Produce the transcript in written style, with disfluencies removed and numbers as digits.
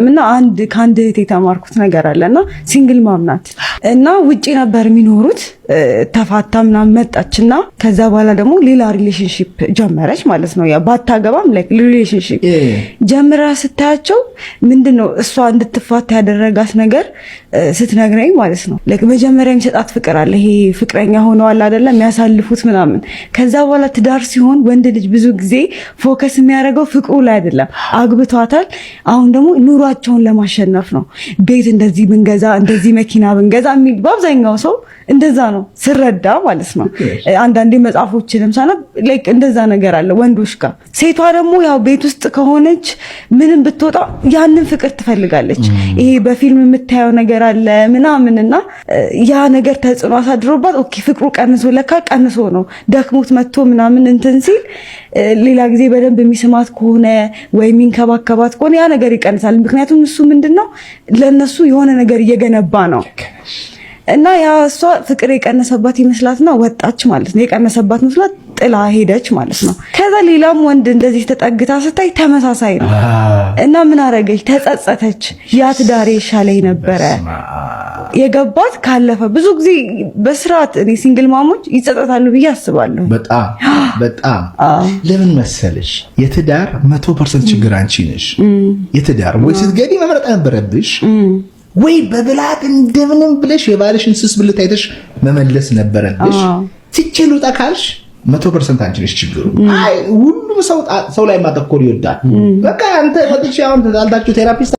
እና ከአንድ እህቴ የተማርኩት ነገር አለና ሲንግል ማም ናት እና ውጪ ነበር የሚኖሩት ተፋታ ምናምን መጣችና ከዛ በኋላ ደግሞ ሌላ ሪሌሽንሺፕ ጀመረች ማለት ነው። ያ ባታገባም ላይክ ሪሌሽንሺፕ ጀምራ ስታያቸው ምንድነው እሷ እንድትፋታ ያደረጋት ነገር ስትነግረኝ ማለት ነው። ላይክ መጀመሪያ የሚሰጣት ፍቅር አለ። ይሄ ፍቅረኛ ሆነዋል አይደለም የሚያሳልፉት ምናምን። ከዛ በኋላ ትዳር ሲሆን ወንድ ልጅ ብዙ ጊዜ ፎከስ የሚያደርገው ፍቅሩ ላይ አይደለም። አግብቷታል፣ አሁን ደግሞ ኑሯቸውን ለማሸነፍ ነው። ቤት እንደዚህ ብንገዛ እንደዚህ መኪና ብንገዛ የሚል በአብዛኛው ሰው እንደዛ ነው ስረዳ ማለት ነው። አንዳንዴ መጽሐፎችንም ሳነብ ላይክ እንደዛ ነገር አለ ወንዶች ጋር። ሴቷ ደግሞ ያው ቤት ውስጥ ከሆነች ምንም ብትወጣ ያንን ፍቅር ትፈልጋለች። ይሄ በፊልም የምታየው ነገር አለ ምናምንና ያ ነገር ተጽዕኖ አሳድሮባት ኦኬ ፍቅሩ ለካ ቀንሶ ነው ደክሞት መጥቶ ምናምን እንትን ሲል ሌላ ጊዜ በደንብ የሚስማት ከሆነ ወይ የሚንከባከባት ከሆነ ያ ነገር ይቀንሳል። ምክንያቱም እሱ ምንድነው ለነሱ የሆነ ነገር እየገነባ ነው እና ያ እሷ ፍቅር የቀነሰባት ይመስላትና ወጣች ማለት ነው። የቀነሰባት መስላት ጥላ ሄደች ማለት ነው። ከዛ ሌላም ወንድ እንደዚህ ተጠግታ ስታይ ተመሳሳይ ነው እና ምን አረገች? ተጸጸተች። ያ ትዳሬ ይሻለኝ ነበረ የገባት ካለፈ ብዙ ጊዜ በስርዓት እኔ ሲንግል ማሞች ይጸጸታሉ ብዬ አስባለሁ። በጣም ለምን መሰለሽ የትዳር 100% ችግር አንቺ ነሽ። የትዳር ወይ ስትገዲ መምረጥ ነበረብሽ ወይ በብላት እንደምንም ብለሽ የባልሽን ስስ ብልት አይተሽ መመለስ ነበረብሽ። ትችሉ ታካልሽ 100% አንቺ ነሽ ችግሩ። አይ ሁሉም ሰው ላይ ማተኮር ይወዳል። በቃ አንተ ወጥቼ አሁን ተጣልታችሁ ቴራፒስት